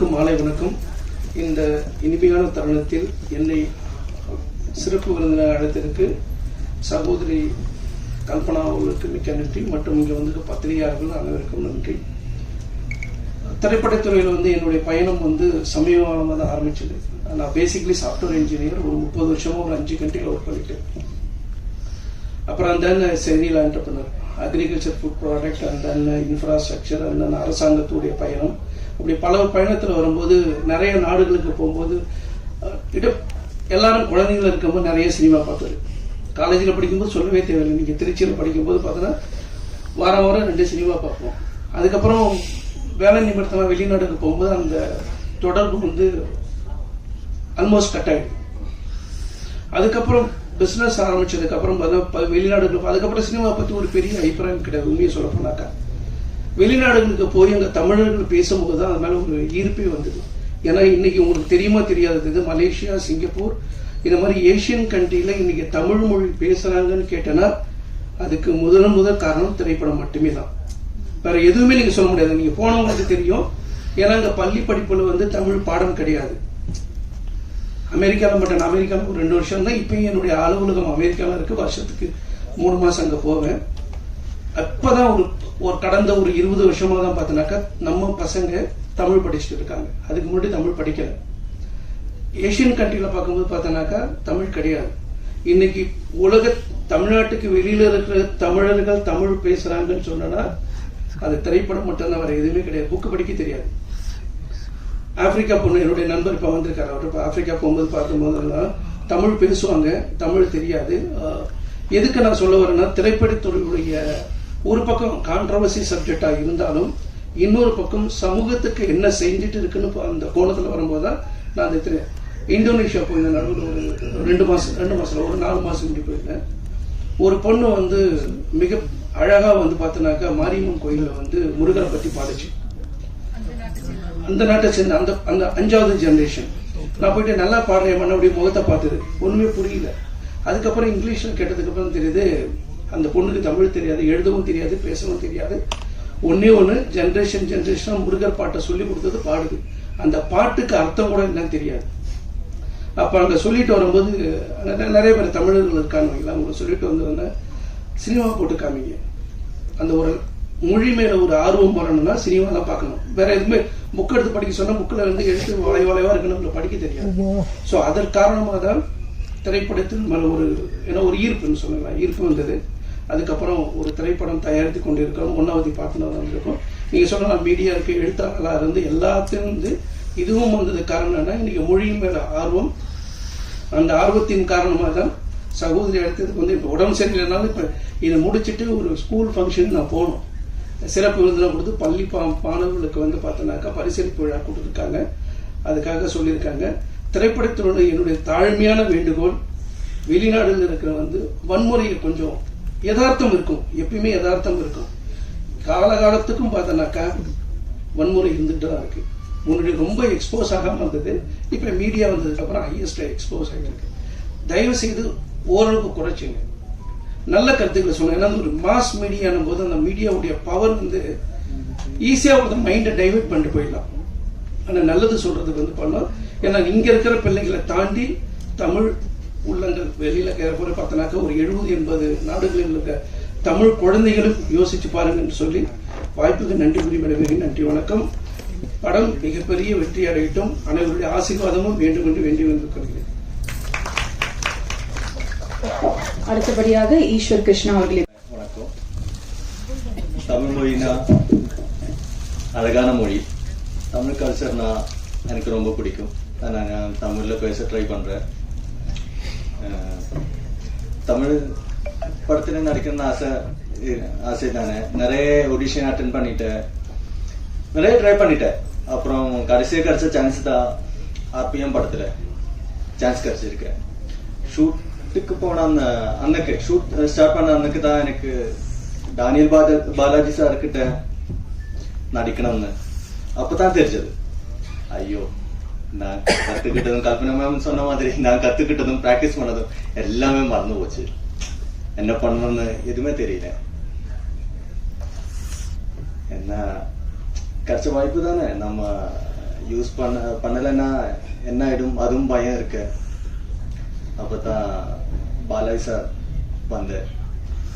அனைவருக்கும் மாலை வணக்கம். இந்த இனிமையான தருணத்தில் என்னை சிறப்பு விருந்தினர் அழைத்ததற்கு சகோதரி கல்பனா அவர்களுக்கு மிக்க நன்றி மற்றும் இங்கே வந்து பத்திரிகையாளர்கள் அனைவருக்கும் நன்றி. திரைப்படத்துறையில் என்னுடைய பயணம் சமீபமாக தான் ஆரம்பிச்சது. நான் பேசிக்கலி சாஃப்ட்வேர் இன்ஜினியர். ஒரு 30 வருஷமாக ஒரு 5 கண்ட்ரியில் ஒர்க் பண்ணிட்டேன். அப்புறம் அந்த serial entrepreneur, agriculture, food product, அந்த இன்ஃப்ராஸ்ட்ரக்சர், அந்த அரசாங்கத்துடைய பயணம், அப்படி பல பயணத்தில் வரும்போது நிறைய நாடுகளுக்கு போகும்போது எல்லாரும் குழந்தைகள் இருக்கும்போது நிறைய சினிமா பார்த்தாரு. காலேஜில் படிக்கும்போது சொல்லவே தேவையில்லை. நீங்கள் திருச்சியில் படிக்கும்போது பார்த்தோன்னா வாரம் 2 சினிமா பார்ப்போம். அதுக்கப்புறம் வேலை நிமித்தமாக வெளிநாடுக்கு போகும்போது அந்த தொடர்பு ஆல்மோஸ்ட் கட் ஆகிடும். அதுக்கப்புறம் பிஸ்னஸ் ஆரம்பிச்சதுக்கப்புறம் வெளிநாடுகளுக்கு அதுக்கப்புறம் சினிமா பற்றி ஒரு பெரிய அபிப்பிராயம் கிடையாது. உண்மையை சொல்ல போனாக்கா வெளிநாடுகளுக்கு போய் அங்கே தமிழர்கள் பேசும்போது தான் அது மேலே ஒரு ஈர்ப்பே வந்தது. ஏன்னா இன்னைக்கு உங்களுக்கு தெரியுமா தெரியாதது, மலேசியா, சிங்கப்பூர் இந்த மாதிரி ஏஷியன் கண்ட்ரியில் இன்னைக்கு தமிழ் மொழி பேசுகிறாங்கன்னு கேட்டேன்னா அதுக்கு முதல் காரணம் திரைப்படம் மட்டுமே தான். வேற எதுவுமே நீங்கள் சொல்ல முடியாது. நீங்கள் போனவங்களுக்கு தெரியும். ஏன்னா அங்கே பள்ளி படிப்பில் தமிழ் பாடம் கிடையாது. அமெரிக்காவில் மட்டும் அமெரிக்காவில் ஒரு 2 வருஷம் தான். இப்பயும் என்னுடைய அலுவலகம் அமெரிக்காவில் இருக்கு. வருஷத்துக்கு 3 மாதம் அங்கே போவேன். அப்போதான் ஒரு கடந்த ஒரு 20 வருஷமாக தான் பார்த்தோன்னாக்கா நம்ம பசங்க தமிழ் படிச்சுட்டு இருக்காங்க. அதுக்கு முன்னாடி தமிழ் படிக்கல. ஏஷியன் கண்ட்ரியில் பார்க்கும்போது பார்த்தோன்னாக்கா தமிழ் கிடையாது. இன்னைக்கு உலக தமிழ்நாட்டுக்கு வெளியில இருக்கிற தமிழர்கள் தமிழ் பேசுறாங்கன்னு சொன்னா அது திரைப்படம் மட்டும்தான், வேற எதுவுமே கிடையாது. புக்கு படிக்க தெரியாது. ஆப்பிரிக்கா பொண்ணு என்னுடைய நண்பர் இப்போ வந்திருக்காரு. அவர் இப்போ ஆப்பிரிக்கா போகும்போது பார்க்கும்போதெல்லாம் தமிழ் பேசுவாங்க, தமிழ் தெரியாது. எதுக்கு நான் சொல்ல வரேன்னா திரைப்படத்துறையுடைய ஒரு பக்கம் கான்ட்ரவர்சி சப்ஜெக்டா இருந்தாலும் இன்னொரு பக்கம் சமூகத்துக்கு என்ன செஞ்சுட்டு இருக்குன்னு அந்த கோணத்தில் வரும்போது தான் நான் அந்த இந்தோனேஷியா போயிருந்தேன். நடுவில் ஒரு 2 மாசம் ஒரு 4 மாசம் முன்னாடி போயிருந்தேன். ஒரு பொண்ணு மிக அழகா பார்த்தோன்னாக்கா மாரியம்மன் கோயிலில் முருகரை பற்றி பாடுச்சு. அந்த நாட்டை சேர்ந்த அந்த 5வது ஜெனரேஷன். நான் போயிட்டு நல்லா பாடுறேன் அப்படியே முகத்தை பார்த்தது ஒண்ணுமே புரியல. அதுக்கப்புறம் இங்கிலீஷ்ல கேட்டதுக்கு அப்புறம் தெரியுது அந்த பொண்ணுக்கு தமிழ் தெரியாது, எழுதவும் தெரியாது, பேசவும் தெரியாது. ஒண்ணு ஜெனரேஷன் முருகர் பாட்டை சொல்லி கொடுத்தது பாடுது. அந்த பாட்டுக்கு அர்த்தம் கூட என்னன்னு தெரியாது. அப்ப அங்க சொல்லிட்டு வரும்போது நிறைய பேர் தமிழர்கள் இருக்காங்க. அவங்க சொல்லிட்டு வந்திருந்தேன், சினிமா போட்டு காமிங்க. அந்த ஒரு மொழி மேல ஒரு ஆர்வம் வரணும்னா சினிமா தான் பார்க்கணும். வேற எதுவுமே புக் எடுத்து படிக்க சொன்னா புக்கில் எடுத்து வளைவா இருக்குன்னு படிக்க தெரியாது. ஸோ அதன் காரணமாக தான் திரைப்படத்தில் மேல ஒரு ஈர்ப்புன்னு சொல்லலாம், ஈர்ப்பு வந்தது. அதுக்கப்புறம் ஒரு திரைப்படம் தயாரித்து கொண்டு இருக்கோம். 1வது பார்ட்னர் இருக்கும். நீங்க சொன்ன மீடியா இருக்கு, எழுத்தாளர்களா இருந்து எல்லாத்தையும் இதுவும் வந்தது காரணம் என்ன, இன்னைக்கு மொழியின் மேல ஆர்வம். அந்த ஆர்வத்தின் காரணமாக தான் சகோதரி எடுத்ததுக்கு இப்போ உடம்பு சரியில்லைனாலும் இப்போ இதை முடிச்சுட்டு ஒரு ஸ்கூல் ஃபங்க்ஷன் நான் போகணும். சிறப்பு விருந்தினர் கொடுத்து பள்ளி மாணவர்களுக்கு பார்த்தோன்னாக்கா பரிசளிப்பு விழா கொடுத்துருக்காங்க. அதுக்காக சொல்லியிருக்காங்க. திரைப்படத்தினுடைய என்னுடைய தாழ்மையான வேண்டுகோள், வெளிநாடுகள் இருக்கிற வன்முறையை கொஞ்சம் யதார்த்தம் இருக்கும், எப்பயுமே யதார்த்தம் இருக்கும். காலகாலத்துக்கும் பார்த்தோன்னாக்கா வன்முறை இருந்துட்டு தான் இருக்கு. முன்னாடி ரொம்ப எக்ஸ்போஸ் ஆகாமல் இருந்தது. இப்போ மீடியா வந்ததுக்கு அப்புறம் ஹையஸ்ட் எக்ஸ்போஸ் ஆகிருக்கு. தயவு செய்து ஓரளவுக்கு குறைச்சிங்க, நல்ல கருத்துக்களை சொல்லுங்க. ஏன்னா ஒரு மாஸ் மீடியானும் போது அந்த மீடியாவுடைய பவர் ஈஸியா ஒரு மைண்டை டைவர்ட் பண்ணிட்டு போயிடலாம். ஆனால் நல்லது சொல்றதுக்கு பண்ணலாம். ஏன்னா இங்க இருக்கிற பிள்ளைகளை தாண்டி தமிழ் உள்ளங்கள் வெளியில கூட பார்த்தனாக்க ஒரு 70-80 நாடுகளில் இருக்க தமிழ் குழந்தைகளும் யோசிச்சு பாருங்கன்னு சொல்லி வாய்ப்புக்கு நன்றி கூறி நன்றி, வணக்கம். படம் மிகப்பெரிய வெற்றி அடையட்டும். அனைவருடைய ஆசீர்வாதமும் வேண்டும் என்று வேண்டி கொள்கிறேன். அடுத்தபடியாக ஈஸ்வர் கிருஷ்ணா அவர்களே. வணக்கம். தமிழ் மொழினா அழகான மொழி. தமிழ் கல்ச்சர்னா எனக்கு ரொம்ப பிடிக்கும். நான் தமிழ்ல பேச ட்ரை பண்றேன். தமிழ் படத்துல நடிக்கணும்னு ஆசை தானே. நிறைய ஆடிஷன் அட்டென்ட் பண்ணிட்டேன், நிறைய ட்ரை பண்ணிட்டேன். அப்புறம் கடைசியாக கிடைச்ச சான்ஸ் தான் ஆர்பிஎம் படத்துல சான்ஸ் கிடைச்சிருக்கேன். ஷூட்டுக்கு போன அன்னைக்கு ஷூட் ஸ்டார்ட் பண்ண அன்னைக்கு தான் எனக்கு டானியல் பாலாஜி சார் கிட்ட நடிக்கணும்னு அப்பதான் தெரிஞ்சது. ஐயோ, நான் கத்துக்கிட்டதும் கல்பனா மேம் சொன்ன மாதிரி நான் கத்துக்கிட்டதும் பிராக்டிஸ் பண்ணதும் எல்லாமே மறந்து போச்சு. என்ன பண்ணணும்னு எதுவுமே தெரியல. என்ன கிடைச்ச வாய்ப்பு தானே, நம்ம யூஸ் பண்ணலைன்னா என்ன ஆகிடும் அதுவும் பயம் இருக்கு. அப்போ தான் பாலாஜி சார் வந்து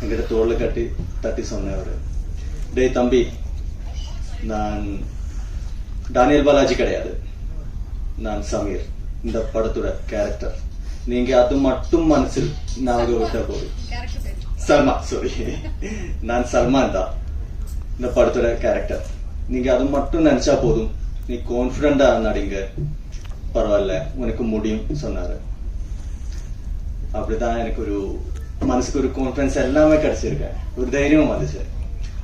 என்கிட்ட தோளில் தட்டி சொன்னவர், டேய் தம்பி, நான் டானியல் பாலாஜி கிடையாது, நான் சமீர், இந்த படத்தோட கேரக்டர். நீங்க அது மட்டும் மனசில் ஞாபகம் விட்டா போதும். சல்மான், சாரி, நான் சல்மான் தான், இந்த படத்தோட கேரக்டர். நீங்க அது மட்டும் நினைச்சா போதும், நீ கான்பிடண்டா நடிங்க, பரவாயில்ல, உனக்கு முடியும் சொன்னாரு. அப்படிதான் எனக்கு ஒரு மனசுக்கு ஒரு கான்பிடன்ஸ் எல்லாமே கிடைச்சிருக்கேன், ஒரு தைரியமும் வந்துச்சு.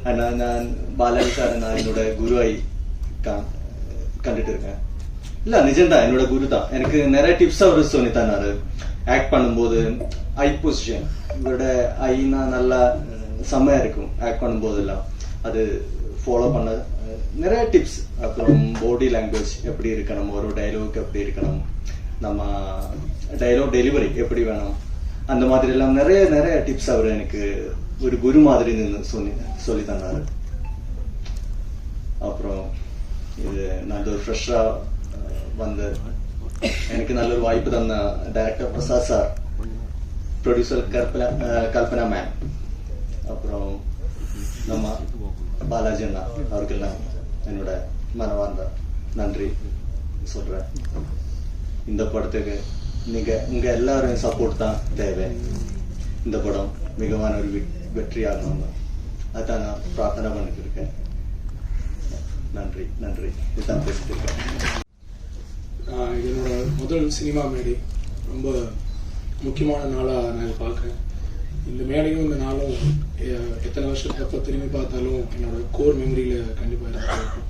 அதனால நான் பாலாஜி சார் நான் என்னோட குருவாய் கண்டுட்டு இருக்கேன். இல்ல நிஜம்தான், என்னோட குரு தான். எனக்கு நிறைய டிப்ஸ் அவரு சொல்லி தந்தாரு. ஆக்ட் பண்ணும்போது ஐ பொசிஷன், இவரோட ஐனா நல்லா செம்மையா இருக்கும் ஆக்ட் பண்ணும்போது எல்லாம், அது ஃபாலோ பண்ண நிறைய டிப்ஸ். அப்புறம் பாடி லாங்குவேஜ் எப்படி இருக்கணும், ஒரு டைலாக் எப்படி இருக்கணும், நம்ம டைலாக் டெலிவரி எப்படி வேணும், அந்த மாதிரி எல்லாம் நிறைய நிறைய டிப்ஸ் அவர் எனக்கு ஒரு குரு மாதிரி சொல்லி தந்தாரு. அப்புறம் இது நான் ஒரு ஃப்ரெஷ்ஷா வந்து எனக்கு நல்ல ஒரு வாய்ப்பு தந்த director Prasad sir, producer Kalpana ma'am, அப்புறம் நம்ம பாலாஜி அண்ணா அவருக்கெல்லாம் என்னோட மனவார்ந்த நன்றி சொல்றேன். இந்த படத்துக்கு உங்க எல்லாரும் சப்போர்ட் தான் தேவை. இந்த படம் மிகவான ஒரு வெற்றி ஆகணும், அதான் நான் பிரார்த்தனை பண்ணிட்டு இருக்கேன். நன்றி நன்றி. இதுதான் பேசிட்டு இருக்கேன். என்னோட முதல் சினிமா மேடை, ரொம்ப முக்கியமான நாளாக நான் இதை பார்க்குறேன். இந்த மேடையும் இந்த நாளும் எத்தனை வருஷத்துக்கு அப்புறம் திரும்பி பார்த்தாலும் என்னோட கோர் மெமரியில் கண்டிப்பாக இருக்கும்.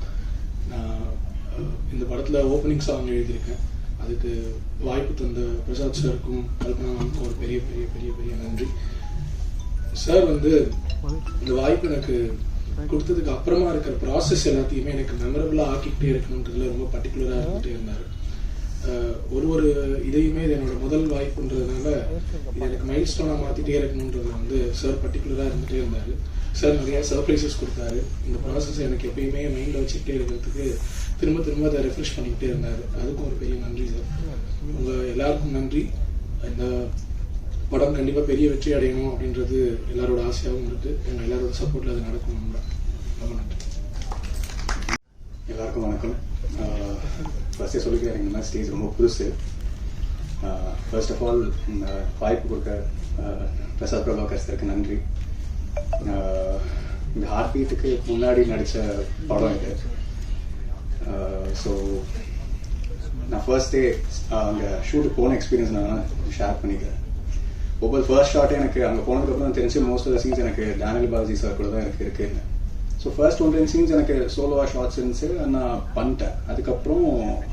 நான் இந்த படத்தில் ஓப்பனிங் சாங் எழுதியிருக்கேன். அதுக்கு வாய்ப்பு தந்த பிரசாத் சாருக்கும் கல்பனாவுக்கும் ஒரு பெரிய பெரிய பெரிய பெரிய நன்றி. சார் வந்து இந்த வாய்ப்பு எனக்கு கொடுத்ததுக்கு அப்புறமா இருக்கிற ப்ராசஸ் எல்லாத்தையுமே எனக்கு மெமரபிளாக ஆக்கிக்கிட்டே இருக்கணுன்றதுல ரொம்ப பர்டிகுலராக இருந்துகிட்டே இருந்தார். ஒரு இதையுமே இது என்னோட முதல் வாய்ப்புன்றதுனால இது எனக்கு மைல் ஸ்டோனாக மாற்றிட்டே இருக்கணுன்றது வந்து சார் பர்டிகுலராக இருந்துகிட்டே இருந்தார். சார் நிறையா சர்ப்ரைசஸ் கொடுத்தாரு. இந்த ப்ராசஸ் எனக்கு எப்பயுமே மைண்டில் வச்சுக்கிட்டே இருக்கிறதுக்கு திரும்ப திரும்ப அதை ரெஃப்ரெஷ் பண்ணிக்கிட்டே இருந்தார். அதுக்கும் ஒரு பெரிய நன்றி சார். உங்கள் எல்லாருக்கும் நன்றி. இந்த படம் கண்டிப்பாக பெரிய வெற்றி அடையணும் அப்படின்றது எல்லாரோட ஆசையாகவும் இருக்குது. எங்கள் எல்லாரோட சப்போர்ட்டில் அது நடக்கும். ரொம்ப நன்றி. எல்லாருக்கும் வணக்கம். ஃபர்ஸ்டே சொல்லிக்கிறேன், இந்த மாதிரி ஸ்டேஜ் ரொம்ப புதுசு. ஃபர்ஸ்ட் ஆஃப் ஆல் வாய்ப்பு கொடுக்க பிரசாத் பிரபாகர் சாருக்கு நன்றி. இந்த ஹார்ட் பீட்டுக்கு முன்னாடி நடித்த படம் இது. ஸோ நான் ஃபர்ஸ்ட் டே அங்கே ஷூட்டுக்கு போன எக்ஸ்பீரியன்ஸ் நான் ஷேர் பண்ணிக்கிறேன். ஒவ்வொரு ஃபர்ஸ்ட் ஷாட்டே எனக்கு அங்கே போனதுக்கப்புறம் தெரிஞ்சு மோஸ்ட் ஆஃப் த சீன்ஸ் எனக்கு டேனியல் பாலாஜி சார் கூட தான் எனக்கு இருக்குன்னு. ஸோ ஃபர்ஸ்ட் 1-2 சீன்ஸ் எனக்கு சோலோவாக ஷார்ட்ஸ் இருந்துச்சு, நான் பண்ணிட்டேன். அதுக்கப்புறம்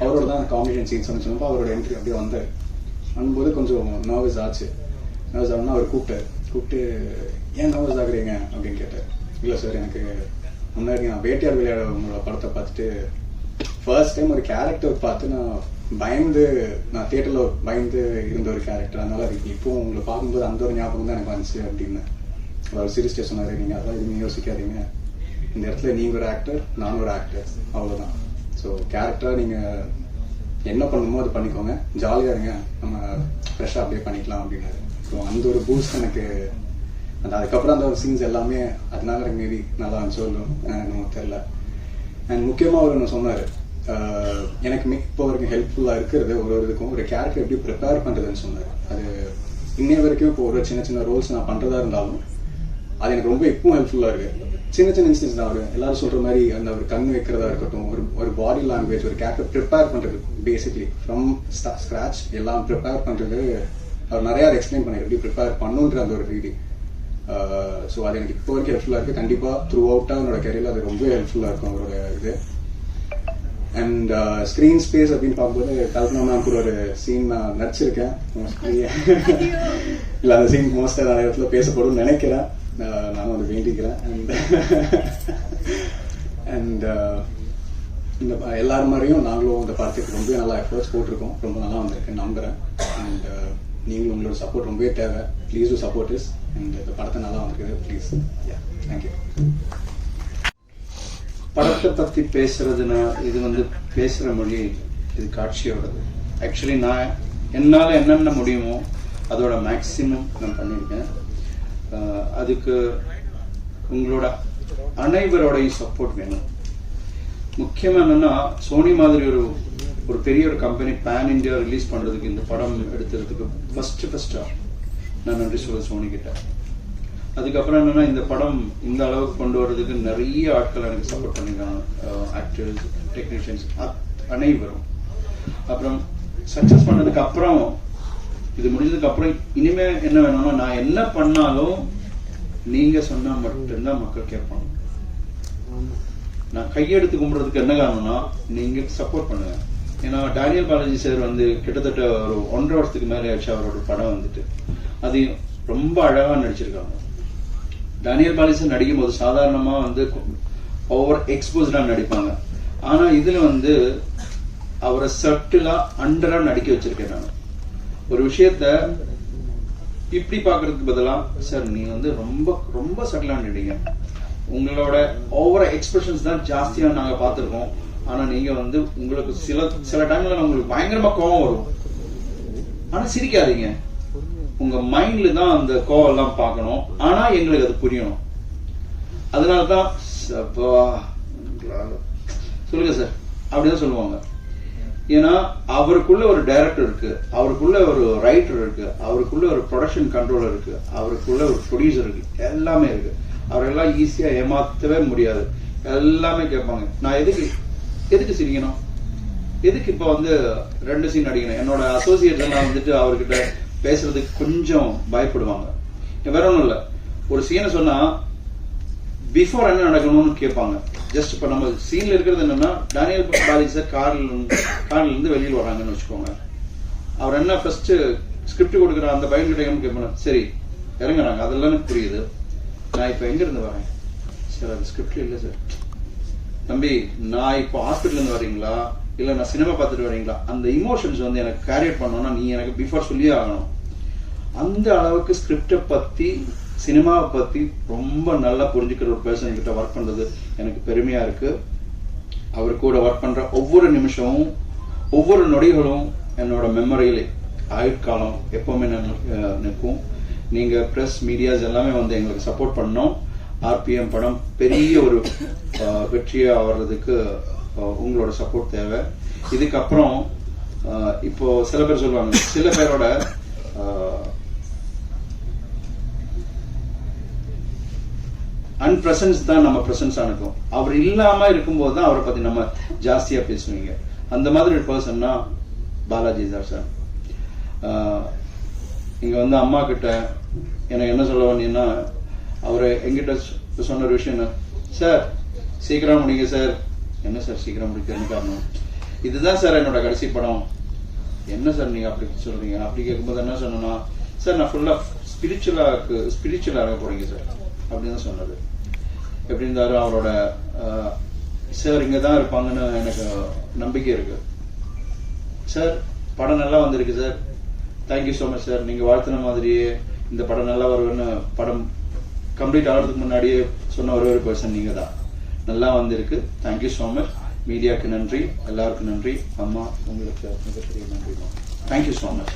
அவரோட தான் காம்பினேஷன் சீன்ஸ் வந்துச்சுனப்போ அவரோட என்ட்ரி அப்படியே வந்தார். பண்ணும்போது கொஞ்சம் நர்வஸ் ஆச்சு. நர்வஸ் ஆகணும்னா அவர் கூப்பிட்டு ஏன் நர்வஸ் ஆகுறீங்க அப்படின்னு கேட்டார். இல்லை சார், எனக்கு முன்னாடி நான் வேட்டையார் விளையாட உங்களோட படத்தை பார்த்துட்டு ஃபர்ஸ்ட் டைம் ஒரு கேரக்டர் பார்த்து நான் தியேட்டரில் பயந்து இருந்த ஒரு கேரக்டர், அதனால அதுக்கு இப்போவும் உங்களை பார்க்கும்போது அந்த ஒரு ஞாபகம் தான் எனக்கு வந்துச்சு அப்படின்னு அவர் சிரிச்சிட்டே சொன்னார். நீங்கள் அதெல்லாம் எதுவுமே யோசிக்காதீங்க, இந்த இடத்துல நீங்கள் ஒரு ஆக்டர், நானும் ஒரு ஆக்டர், அவ்வளோதான். ஸோ கேரக்டராக நீங்கள் என்ன பண்ணணுமோ அது பண்ணிக்கோங்க, ஜாலியாக இருங்க, நம்ம ஃப்ரெஷ்ஷாக அப்படியே பண்ணிக்கலாம் அப்படின்னாரு. ஸோ அந்த ஒரு பூஸ்ட் எனக்கு அதுக்கப்புறம் அந்த ஒரு சீன்ஸ் எல்லாமே அதனால எனக்கு மேபி நல்லா இருந்துச்சோ எனக்கு தெரில. அண்ட் முக்கியமாக அவர் ஒன்று சொன்னார், எனக்கு இப்போ வரைக்கும் ஹெல்ப்ஃபுல்லாக இருக்கிறது ஒரு இதுக்கும் ஒரு கேரக்டர் எப்படி ப்ரிப்பேர் பண்ணுறதுன்னு சொன்னார். அது இன்னைய வரைக்கும் இப்போ ஒரு சின்ன சின்ன ரோல்ஸ் நான் பண்ணுறதா இருந்தாலும் அது எனக்கு ரொம்ப இப்பவும் ஹெல்ப்ஃபுல்லாக இருக்குது. சின்ன சின்ன இன்ஸ்டன்ஸ் தான் அவர் எல்லாரும் சொல்கிற மாதிரி அந்த ஒரு கண் வைக்கிறதா இருக்கட்டும், ஒரு பாடி லாங்குவேஜ், ஒரு கேரக்டர் ப்ரிப்பேர் பண்ணுறது, பேசிக்லி ஃப்ரம் ஸ்க்ராட்ச் எல்லாம் ப்ரிப்பேர் பண்ணுறது அவர் நிறையா எக்ஸ்பிளைன் பண்ணார் எப்படி ப்ரிப்பேர் பண்ணுன்ற அந்த ஒரு ரீடி. ஸோ அது எனக்கு இப்போ வரைக்கும் ஹெல்ப்ஃபுல்லாக இருக்குது. கண்டிப்பாக த்ரூ அவுட்டாக என்னோட கரியரில் அது ரொம்ப ஹெல்ப்ஃபுல்லாக இருக்கும் அவரோட இது. அண்ட் ஸ்க்ரீன் ஸ்பேஸ் அப்படின்னு பார்க்கும்போது கல்பனா மேம் கூட ஒரு சீன் நான் நடிச்சிருக்கேன். மோஸ்ட்லி இல்லை அந்த சீன் மோஸ்ட்டாக நிறைய இடத்துல பேசப்படும் நினைக்கிறேன், நானும் அதை வேண்டிக்கிறேன். அண்ட் இந்த எல்லாரும் மாதிரியும் நாங்களும் இந்த படத்துக்கு ரொம்ப நல்லா எஃபர்ட்ஸ் போட்டிருக்கோம், ரொம்ப நல்லா வந்திருக்கு நம்புகிறேன். அண்ட் நீங்களும் உங்களோட சப்போர்ட் ரொம்பவே தேவை. Please do support is. And இந்த படத்தை நல்லா வந்திருக்குது, ப்ளீஸ். தேங்க்யூ. படத்தை பற்றி பேசுறதுன்னா இது வந்து பேசுகிற மொழி, இது காட்சியோடது. ஆக்சுவலி நான் என்னால் என்னென்ன முடியுமோ அதோட மேக்ஸிமம் நான் பண்ணியிருக்கேன். அதுக்கு உங்களோட அனைவரோடையும் சப்போர்ட் வேணும். முக்கியமாக என்னென்னா, சோனி மாதிரி ஒரு பெரிய ஒரு கம்பெனி பேன் இந்தியா ரிலீஸ் பண்ணுறதுக்கு, இந்த படம் எடுத்துறதுக்கு ஃபஸ்ட்டாக நான் நன்றி சொல்ல சோனி கிட்ட. அதுக்கப்புறம் என்னென்னா, இந்த படம் இந்த அளவுக்கு கொண்டு வர்றதுக்கு நிறைய ஆட்கள் எனக்கு சப்போர்ட் பண்ணியிருக்காங்க. ஆக்டர்ஸ், டெக்னீஷியன்ஸ் அனைவரும். அப்புறம் சக்ஸஸ் பண்ணதுக்கு அப்புறம், இது முடிஞ்சதுக்கு அப்புறம் இனிமே என்ன வேணும்னா, நான் என்ன பண்ணாலும் நீங்க சொன்னா மட்டும்தான் மக்கள் கேட்பாங்க. நான் கையெடுத்து கும்பிடுறதுக்கு என்ன காரணம்னா, நீங்க சப்போர்ட் பண்ணுங்க. ஏன்னா டேனியல் பாலாஜி சார் வந்து கிட்டத்தட்ட ஒரு 1.5 வருஷத்துக்கு மேலே ஆச்சு அவரோட படம் வந்துட்டு. அது ரொம்ப அழகா நடிச்சிருக்காங்க. டேனியல் பாலாஜி சார் நடிக்கும் போது சாதாரணமா வந்து ஓவர் எக்ஸ்போஸ்டா நடிப்பாங்க. ஆனா இதுல வந்து அவரை சட்டிலா அண்டரா நடிக்க வச்சிருக்கேன். நான் ஒரு விஷயத்த இப்படி பாக்குறதுக்கு பதிலா, சார் நீங்க வந்து ரொம்ப ரொம்ப சட்டிலா நடிங்க, உங்களோட ஓவர எக்ஸ்பிரஷன்ஸ் தான் ஜாஸ்தியா நாங்க பார்த்திருக்கோம். ஆனா நீங்க வந்து உங்களுக்கு சில டைம்ல உங்களுக்கு பயங்கரமா கோவம் வரும், ஆனா சிரிக்காதீங்க. உங்க மைண்ட்ல தான் அந்த கோவம் எல்லாம் பார்க்கணும், ஆனா எங்களுக்கு அது புரியணும். அதனாலதான் சொல்லுங்க சார் அப்படிதான் சொல்லுவாங்க. ஏன்னா அவருக்குள்ள ஒரு டைரக்டர் இருக்கு, அவருக்குள்ள ஒரு ரைட்டர் இருக்கு, அவருக்குள்ள ஒரு ப்ரொடக்ஷன் கண்ட்ரோலர் இருக்கு, அவருக்குள்ள ஒரு ப்ரொடியூசர் இருக்கு, எல்லாமே இருக்கு. அவரெல்லாம் ஈஸியா ஏமாத்தவே முடியாது. எல்லாமே கேட்பாங்க, நான் எதுக்கு சிரிக்கணும், எதுக்கு இப்ப வந்து 2 சீன் அடிக்கணும். என்னோட அசோசியேட்ஸ் எல்லாம் வந்துட்டு அவர்கிட்ட பேசுறதுக்கு கொஞ்சம் பயப்படுவாங்க. வேற ஒண்ணும் இல்ல, ஒரு சீனை சொன்னா பிஃபோர் என்ன நடக்கணும்னு கேட்பாங்க. ஜஸ்ட் இப்ப நம்ம சீன்ல இருக்கிறது என்னன்னா, டேனியல் பாலாஜி சார் கார்ல இருந்து வெளியில் வராங்கன்னு வச்சுக்கோங்க. அவர் என்ன ஃபர்ஸ்ட் ஸ்கிரிப்ட் கொடுக்குற அந்த பையன் கிட்ட கேட்பாங்க, சரி இறங்குறாங்க, அதெல்லாம் எனக்கு புரியுது, நான் இப்ப எங்க இருந்து வரேன் சார், அது ஸ்கிரிப்ட்ல இல்ல சார். தம்பி, நான் இப்போ ஹாஸ்பிட்டல் இருந்து வரீங்களா இல்ல நான் சினிமா பார்த்துட்டு வரீங்களா, அந்த இமோஷன்ஸ் வந்து எனக்கு கேரியட் பண்ணணும்னா நீ எனக்கு பிஃபோர் சொல்லியே ஆகணும். அந்த அளவுக்கு ஸ்கிரிப்டை பத்தி, சினிமாவை பத்தி ரொம்ப நல்லா புரிஞ்சுக்கிற ஒரு பர்சன் கிட்ட ஒர்க் பண்றது எனக்கு பெருமையா இருக்கு. அவர் கூட ஒர்க் பண்ற ஒவ்வொரு நிமிஷமும், ஒவ்வொரு நொடிகளும் என்னோட மெமரியில ஆயுட்காலம் எப்பவுமே நிற்கும். நீங்க பிரஸ், மீடியாஸ் எல்லாமே வந்து எங்களுக்கு சப்போர்ட் பண்ணோம். ஆர்பிஎம் படம் பெரிய ஒரு வெற்றியா வர்றதுக்கு உங்களோட சப்போர்ட் தேவை. இதுக்கப்புறம் இப்போ சில பேர் சொல்லுவாங்க, சில பேரோட அன்பிரசன்ஸ் தான் நம்ம பிரசன்ஸா இருக்கும். அவர் இல்லாம இருக்கும்போது தான் அவரை பத்தி நம்ம ஜாஸ்தியா பேசுவீங்க. அந்த மாதிரி ஒரு பர்சன்னா பாலாஜி சார். இங்க வந்து அம்மா கிட்ட எனக்கு என்ன சொல்ல வந்தீங்கன்னா, அவரு எங்கிட்ட சொன்ன ஒரு விஷயம், சார் சீக்கிரம் முடிங்க சார். என்ன சார் சீக்கிரம் முடிக்கிறதுன்னு காரணம், இதுதான் சார் என்னோட கடைசி படம். என்ன சார் நீங்க அப்படி சொல்றீங்க? அப்படி கேட்கும்போது என்ன சொன்னா, சார் நான் ஃபுல்லா ஸ்பிரிச்சுவலா போறீங்க சார் அப்படின்னு தான் சொன்னது. எப்படி இருந்தாலும் அவரோட சார் இங்கதான் இருப்பாங்கன்னு எனக்கு நம்பிக்கை இருக்கு. சார் படம் நல்லா வந்திருக்கு sir, thank you so much sir. நீங்க வாழ்த்தின மாதிரியே இந்த படம் நல்லா வரும்னு படம் கம்ப்ளீட் ஆகிறதுக்கு முன்னாடியே சொன்ன ஒரே ஒரு பர்சன் நீங்க தான். நல்லா வந்திருக்கு, தேங்க்யூ ஸோ மச். மீடியாவுக்கு நன்றி, எல்லாருக்கும் நன்றி. அம்மா உங்களுக்கு மிகப்பெரிய நன்றி. Thank you so much.